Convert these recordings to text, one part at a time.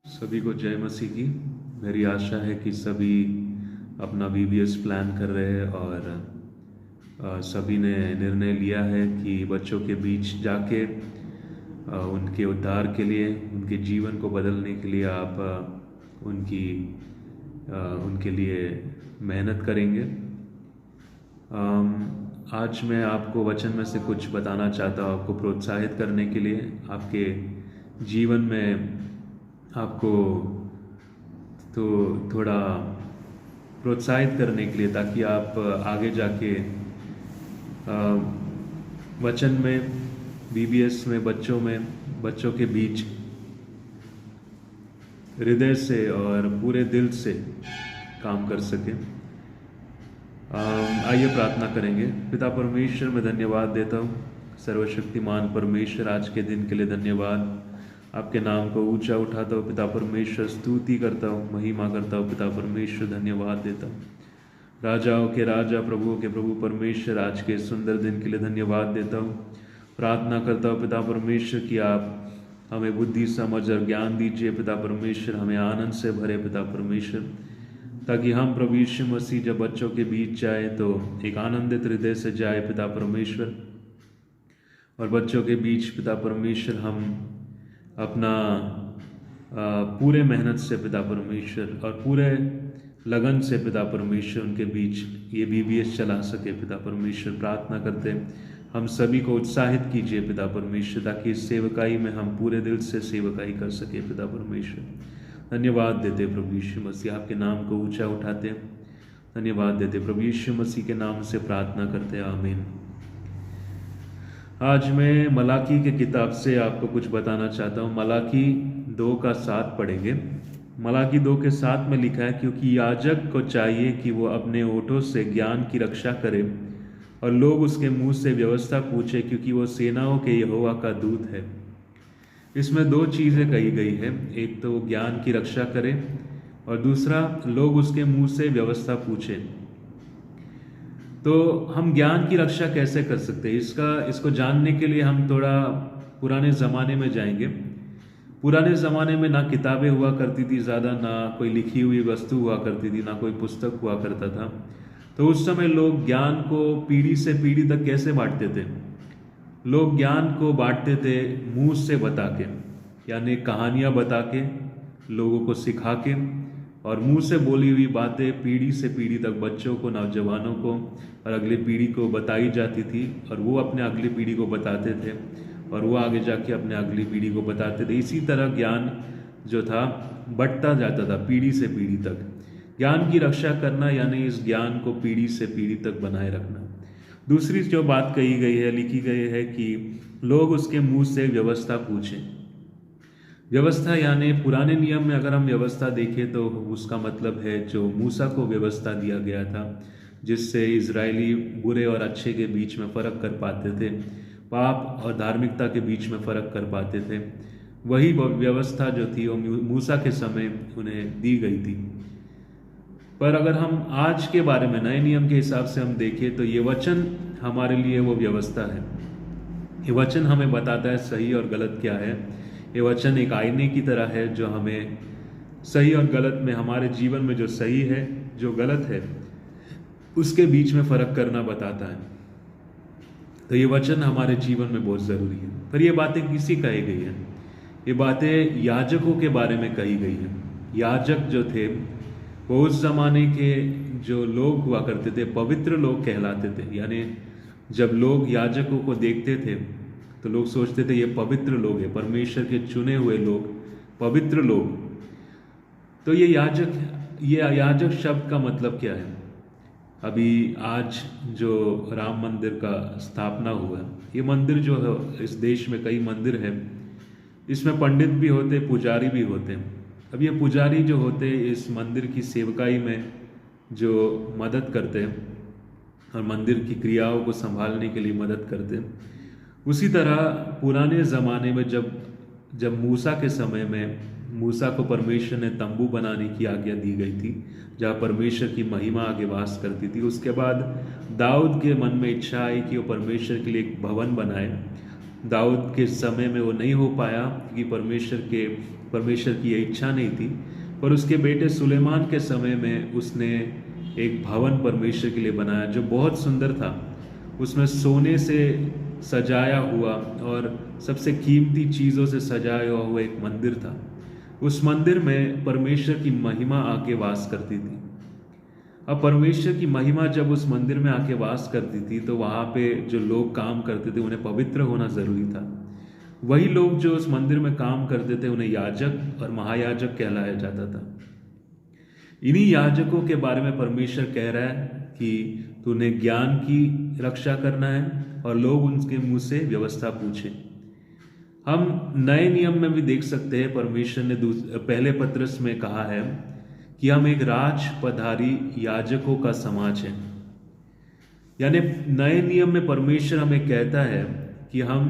सभी को जय मसीह की। मेरी आशा है कि सभी अपना VBS प्लान कर रहे हैं और सभी ने निर्णय लिया है कि बच्चों के बीच जाके उनके उद्धार के लिए, उनके जीवन को बदलने के लिए आप उनके लिए मेहनत करेंगे। आज मैं आपको वचन में से कुछ बताना चाहता हूँ, आपको प्रोत्साहित करने के लिए, आपके जीवन में आपको तो थोड़ा प्रोत्साहित करने के लिए, ताकि आप आगे जाके वचन में, VBS में बच्चों के बीच हृदय से और पूरे दिल से काम कर सकें। आइए प्रार्थना करेंगे। पिता परमेश्वर, मैं धन्यवाद देता हूँ, सर्वशक्तिमान परमेश्वर, आज के दिन के लिए धन्यवाद। आपके नाम को ऊंचा उठाता हूँ पिता परमेश्वर, स्तुति करता हूँ, महिमा करता हूँ पिता परमेश्वर, धन्यवाद देता हूँ। राजाओं के राजा, प्रभुओं के प्रभु परमेश्वर, आज के सुंदर दिन के लिए धन्यवाद देता हूँ। प्रार्थना करता हूँ पिता परमेश्वर कि आप हमें बुद्धि, समझ और ज्ञान दीजिए पिता परमेश्वर, हमें आनंद से भरे पिता परमेश्वर, ताकि हम प्रभु यीशु मसीह जब बच्चों के बीच जाए तो एक आनंदित हृदय से जाए पिता परमेश्वर, और बच्चों के बीच पिता परमेश्वर हम अपना पूरे मेहनत से पिता परमेश्वर और पूरे लगन से पिता परमेश्वर उनके बीच ये VBS चला सके पिता परमेश्वर। प्रार्थना करते हम सभी को उत्साहित कीजिए पिता परमेश्वर, ताकि इस सेवकाई में हम पूरे दिल से सेवकाई कर सके पिता परमेश्वर। धन्यवाद देते प्रभु यीशु मसीह, आपके नाम को ऊंचा उठाते, धन्यवाद देते प्रभु यीशु मसीह के नाम से प्रार्थना करते, आमीन। आज मैं मलाकी के किताब से आपको कुछ बताना चाहता हूँ। मलाकी 2:7 पढ़ेंगे। मलाकी 2:7 में लिखा है, क्योंकि याजक को चाहिए कि वो अपने ओठों से ज्ञान की रक्षा करे और लोग उसके मुंह से व्यवस्था पूछे, क्योंकि वो सेनाओं के यहोवा का दूत है। इसमें 2 चीज़ें कही गई है, एक तो ज्ञान की रक्षा करे और दूसरा लोग उसके मुंह से व्यवस्था पूछे। तो हम ज्ञान की रक्षा कैसे कर सकते हैं, इसको जानने के लिए हम थोड़ा पुराने ज़माने में जाएंगे। पुराने ज़माने में ना किताबें हुआ करती थी ज़्यादा, ना कोई लिखी हुई वस्तु हुआ करती थी, ना कोई पुस्तक हुआ करता था। तो उस समय लोग ज्ञान को पीढ़ी से पीढ़ी तक कैसे बांटते थे? लोग ज्ञान को बांटते थे मुंह से बता के, यानी कहानियाँ बता के, लोगों को सिखा के, और मुंह से बोली हुई बातें पीढ़ी से पीढ़ी तक बच्चों को, नौजवानों को और अगली पीढ़ी को बताई जाती थी, और वो अपने अगली पीढ़ी को बताते थे और वो आगे जाके अपने अगली पीढ़ी को बताते थे। इसी तरह ज्ञान जो था बढ़ता जाता था पीढ़ी से पीढ़ी तक। ज्ञान की रक्षा करना यानी इस ज्ञान को पीढ़ी से पीढ़ी तक बनाए रखना। दूसरी जो बात कही गई है, लिखी गई है कि लोग उसके मुंह से व्यवस्था पूछें। व्यवस्था यानी पुराने नियम में अगर हम व्यवस्था देखें तो उसका मतलब है जो मूसा को व्यवस्था दिया गया था, जिससे इजरायली बुरे और अच्छे के बीच में फ़र्क कर पाते थे, पाप और धार्मिकता के बीच में फ़र्क कर पाते थे। वही व्यवस्था जो थी वो मूसा के समय उन्हें दी गई थी। पर अगर हम आज के बारे में नए नियम के हिसाब से हम देखें तो ये वचन हमारे लिए वो व्यवस्था है। ये वचन हमें बताता है सही और गलत क्या है। ये वचन एक आईने की तरह है जो हमें सही और गलत में, हमारे जीवन में जो सही है जो गलत है उसके बीच में फ़र्क करना बताता है। तो ये वचन हमारे जीवन में बहुत ज़रूरी है। पर ये बातें किसी कही गई हैं? ये बातें याजकों के बारे में कही गई हैं। याजक जो थे वो उस ज़माने के जो लोग हुआ करते थे, पवित्र लोग कहलाते थे। यानी जब लोग याजकों को देखते थे तो लोग सोचते थे ये पवित्र लोग हैं, परमेश्वर के चुने हुए लोग, पवित्र लोग। तो ये याजक शब्द का मतलब क्या है? अभी आज जो राम मंदिर का स्थापना हुआ है, ये मंदिर जो है, इस देश में कई मंदिर हैं, इसमें पंडित भी होते, पुजारी भी होते हैं। अब ये पुजारी जो होते हैं इस मंदिर की सेवकाई में जो मदद करते हैं और मंदिर की क्रियाओं को संभालने के लिए मदद करते हैं। उसी तरह पुराने ज़माने में जब मूसा के समय में मूसा को परमेश्वर ने तंबू बनाने की आज्ञा दी गई थी, जहाँ परमेश्वर की महिमा आगे वास करती थी। उसके बाद दाऊद के मन में इच्छा आई कि वो परमेश्वर के लिए एक भवन बनाए, दाऊद के समय में वो नहीं हो पाया क्योंकि परमेश्वर की ये इच्छा नहीं थी। पर उसके बेटे सुलेमान के समय में उसने एक भवन परमेश्वर के लिए बनाया जो बहुत सुंदर था। उसमें सोने से सजाया हुआ और सबसे कीमती चीज़ों से सजाया हुआ एक मंदिर था। उस मंदिर में परमेश्वर की महिमा आके वास करती थी। अब परमेश्वर की महिमा जब उस मंदिर में आके वास करती थी तो वहाँ पे जो लोग काम करते थे उन्हें पवित्र होना ज़रूरी था। वही लोग जो उस मंदिर में काम करते थे उन्हें याजक और महायाजक कहलाया जाता था। इन्हीं याजकों के बारे में परमेश्वर कह रहा है कि तूने ज्ञान की रक्षा करना है और लोग उनके मुंह से व्यवस्था पूछे। हम नए नियम में भी देख सकते हैं परमेश्वर ने पहले पत्रस में कहा है कि हम एक राज पधारी याजकों का समाज है। यानी नए नियम में परमेश्वर हमें कहता है कि हम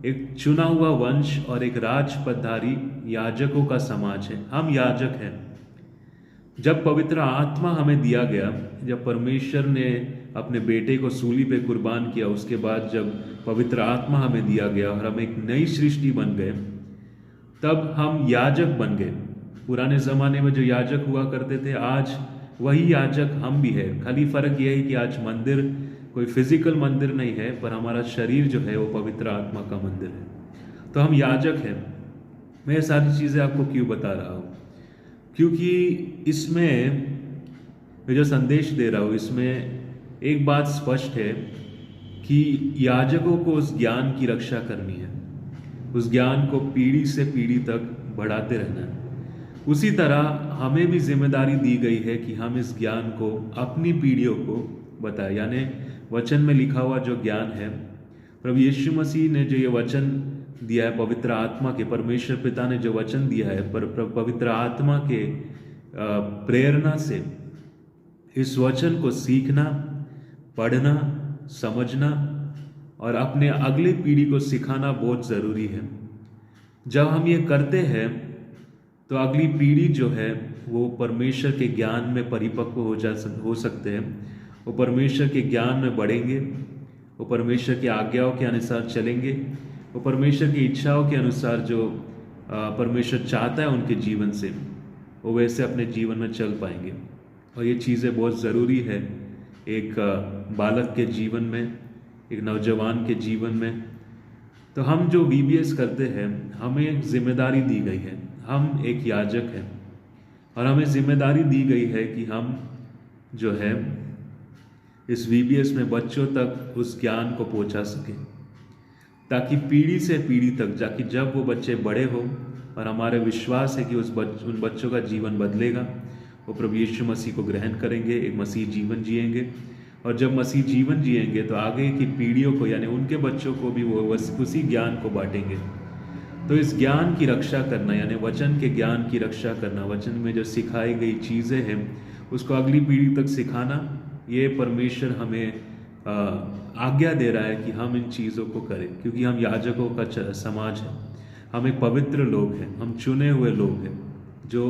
एक चुना हुआ वंश और एक राज पधारी याजकों का समाज है। हम याजक हैं। जब पवित्र आत्मा हमें दिया गया, जब परमेश्वर ने अपने बेटे को सूली पे कुर्बान किया, उसके बाद जब पवित्र आत्मा हमें दिया गया और हम एक नई सृष्टि बन गए, तब हम याजक बन गए। पुराने ज़माने में जो याजक हुआ करते थे, आज वही याजक हम भी है। खाली फ़र्क यह है कि आज मंदिर कोई फिजिकल मंदिर नहीं है, पर हमारा शरीर जो है वो पवित्र आत्मा का मंदिर है। तो हम याजक हैं। मैं ये सारी चीज़ें आपको क्यों बता रहा हूँ? क्योंकि इसमें मैं जो संदेश दे रहा हूँ, इसमें एक बात स्पष्ट है कि याजकों को उस ज्ञान की रक्षा करनी है, उस ज्ञान को पीढ़ी से पीढ़ी तक बढ़ाते रहना है। उसी तरह हमें भी जिम्मेदारी दी गई है कि हम इस ज्ञान को अपनी पीढ़ियों को बताएं। यानी वचन में लिखा हुआ जो ज्ञान है, प्रभु यीशु मसीह ने जो ये वचन दिया है, पवित्र आत्मा के, परमेश्वर पिता ने जो वचन दिया है, पवित्र आत्मा के प्रेरणा से इस वचन को सीखना, पढ़ना, समझना और अपने अगली पीढ़ी को सिखाना बहुत ज़रूरी है। जब हम ये करते हैं तो अगली पीढ़ी जो है वो परमेश्वर के ज्ञान में परिपक्व हो सकते हैं। वो परमेश्वर के ज्ञान में बढ़ेंगे, वो परमेश्वर की आज्ञाओं के अनुसार चलेंगे, वो परमेश्वर की इच्छाओं के अनुसार जो परमेश्वर चाहता है उनके जीवन से, वो वैसे अपने जीवन में चल पाएंगे। और ये चीज़ें बहुत ज़रूरी है एक बालक के जीवन में, एक नौजवान के जीवन में। तो हम जो VBS करते हैं, हमें एक जिम्मेदारी दी गई है। हम एक याजक हैं और हमें जिम्मेदारी दी गई है कि हम जो है इस VBS में बच्चों तक उस ज्ञान को पहुंचा सकें, ताकि पीढ़ी से पीढ़ी तक जाके जब वो बच्चे बड़े हो, और हमारे विश्वास है कि उन बच्चों का जीवन बदलेगा, वो प्रभु यीशु मसीह को ग्रहण करेंगे, एक मसीह जीवन जिएंगे। और जब मसीह जीवन जिएंगे तो आगे की पीढ़ियों को, यानी उनके बच्चों को भी वो उसी ज्ञान को बांटेंगे। तो इस ज्ञान की रक्षा करना, यानी वचन के ज्ञान की रक्षा करना, वचन में जो सिखाई गई चीज़ें हैं उसको अगली पीढ़ी तक सिखाना, ये परमेश्वर हमें आज्ञा दे रहा है कि हम इन चीज़ों को करें। क्योंकि हम याजकों का समाज है, हम एक पवित्र लोग हैं, हम चुने हुए लोग हैं जो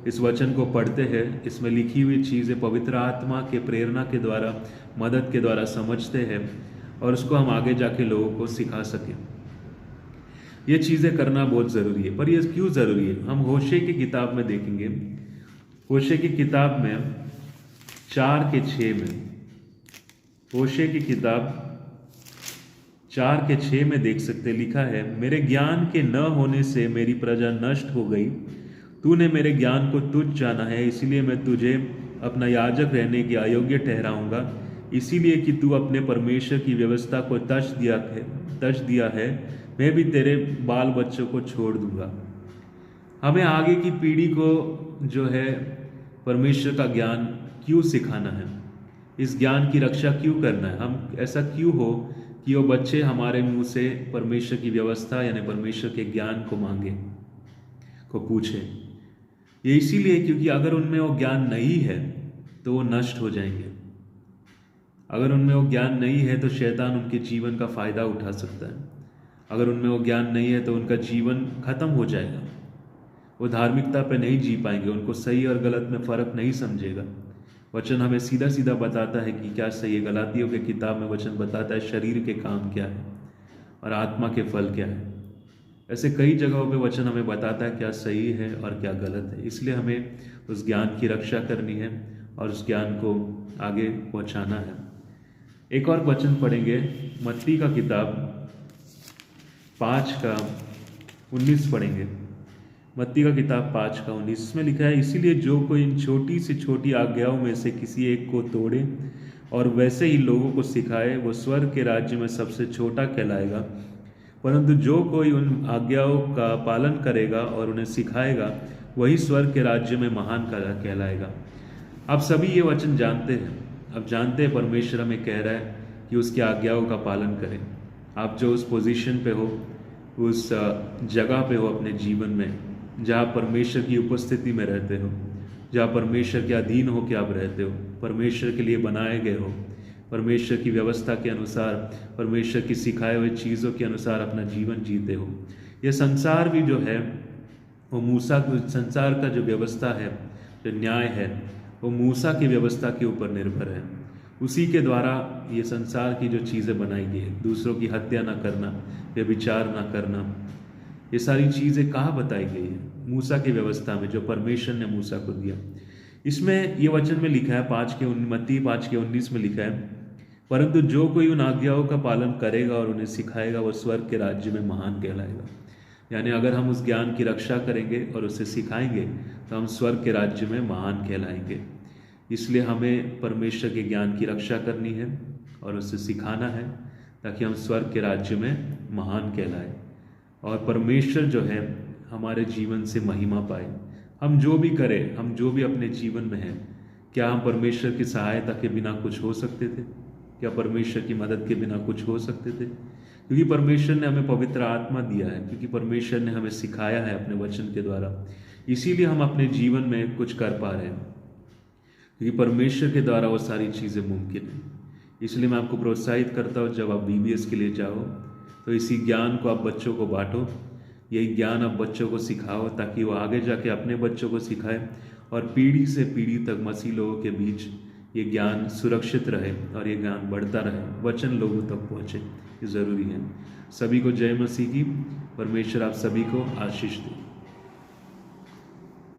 इस वचन को पढ़ते हैं, इसमें लिखी हुई चीज़ें पवित्र आत्मा के प्रेरणा के द्वारा, मदद के द्वारा समझते हैं और उसको हम आगे जाके लोगों को सिखा सकें। ये चीज़ें करना बहुत ज़रूरी है। पर ये क्यों ज़रूरी है? हम होशे की किताब में देखेंगे। होशे की किताब में 4:6 में, होशे की किताब 4:6 में देख सकते, लिखा है, मेरे ज्ञान के न होने से मेरी प्रजा नष्ट हो गई। तूने मेरे ज्ञान को तुच्छ जाना है, इसीलिए मैं तुझे अपना याजक रहने के अयोग्य ठहराऊंगा, इसीलिए कि तू अपने परमेश्वर की व्यवस्था को तज दिया है। मैं भी तेरे बाल बच्चों को छोड़ दूंगा। हमें आगे की पीढ़ी को जो है परमेश्वर का ज्ञान क्यों सिखाना है, इस ज्ञान की रक्षा क्यों करना है? हम ऐसा क्यों हो कि वो बच्चे हमारे मुंह से परमेश्वर की व्यवस्था यानी परमेश्वर के ज्ञान को मांगे, को पूछे? ये इसीलिए क्योंकि अगर उनमें वो ज्ञान नहीं है तो वो नष्ट हो जाएंगे। अगर उनमें वो ज्ञान नहीं है तो शैतान उनके जीवन का फ़ायदा उठा सकता है। अगर उनमें वो ज्ञान नहीं है तो उनका जीवन खत्म हो जाएगा। वो धार्मिकता पे नहीं जी पाएंगे, उनको सही और गलत में फ़र्क नहीं समझेगा। वचन हमें सीधा सीधा बताता है कि क्या सही है। गलातियों के किताब में वचन बताता है शरीर के काम क्या है। और आत्मा के फल क्या है। ऐसे कई जगहों पे वचन हमें बताता है क्या सही है और क्या गलत है। इसलिए हमें उस ज्ञान की रक्षा करनी है और उस ज्ञान को आगे पहुंचाना है। एक और वचन पढ़ेंगे, मत्ती का किताब 5:19 पढ़ेंगे। मत्ती का किताब 5:19 में लिखा है, इसीलिए जो कोई इन छोटी से छोटी आज्ञाओं में से किसी एक को तोड़े और वैसे ही लोगों को सिखाए, वो स्वर्ग के राज्य में सबसे छोटा कहलाएगा, परंतु जो कोई उन आज्ञाओं का पालन करेगा और उन्हें सिखाएगा, वही स्वर्ग के राज्य में महान कहलाएगा। आप सभी ये वचन जानते हैं। अब जानते हैं परमेश्वर हमें कह रहा है कि उसकी आज्ञाओं का पालन करें। आप जो उस पोजीशन पे हो, उस जगह पे हो अपने जीवन में जहाँ परमेश्वर की उपस्थिति में रहते हो, जहाँ परमेश्वर के अधीन हो के आप रहते हो, परमेश्वर के लिए बनाए गए हो, परमेश्वर की व्यवस्था के अनुसार, परमेश्वर की सिखाए हुए चीज़ों के अनुसार अपना जीवन जीते हो। यह संसार भी जो है वो मूसा, संसार का जो व्यवस्था है, जो न्याय है, वो मूसा की व्यवस्था के ऊपर निर्भर है। उसी के द्वारा ये संसार की जो चीज़ें बनाई गई है, दूसरों की हत्या ना करना, व्यभिचार ना करना, ये सारी चीज़ें कहाँ बताई गई है? मूसा की व्यवस्था में, जो परमेश्वर ने मूसा को दिया। इसमें ये वचन में लिखा है, मत्ती 5:19 में लिखा है, परंतु जो कोई उन आज्ञाओं का पालन करेगा और उन्हें सिखाएगा, वो स्वर्ग के राज्य में महान कहलाएगा। यानी अगर हम उस ज्ञान की रक्षा करेंगे और उसे सिखाएंगे तो हम स्वर्ग के राज्य में महान कहलाएंगे। इसलिए हमें परमेश्वर के ज्ञान की रक्षा करनी है और उसे सिखाना है, ताकि हम स्वर्ग के राज्य में महान कहलाएं और परमेश्वर जो है हमारे जीवन से महिमा पाए। हम जो भी करें, हम जो भी अपने जीवन में हैं, क्या हम परमेश्वर की सहायता के बिना कुछ हो सकते थे? क्या परमेश्वर की मदद के बिना कुछ हो सकते थे? क्योंकि परमेश्वर ने हमें पवित्र आत्मा दिया है, क्योंकि परमेश्वर ने हमें सिखाया है अपने वचन के द्वारा, इसीलिए हम अपने जीवन में कुछ कर पा रहे हैं, क्योंकि परमेश्वर के द्वारा वो सारी चीज़ें मुमकिन है। इसलिए मैं आपको प्रोत्साहित करता हूँ, जब आप BBS के लिए जाओ तो इसी ज्ञान को आप बच्चों को बांटो, यही ज्ञान आप बच्चों को सिखाओ, ताकि वो आगे जाके अपने बच्चों को सिखाए और पीढ़ी से पीढ़ी तक मसीह लोगों के बीच ये ज्ञान सुरक्षित रहे और ये ज्ञान बढ़ता रहे, वचन लोगों तक पहुँचे। ये ज़रूरी है। सभी को जय मसीह की। परमेश्वर आप सभी को आशीष दे।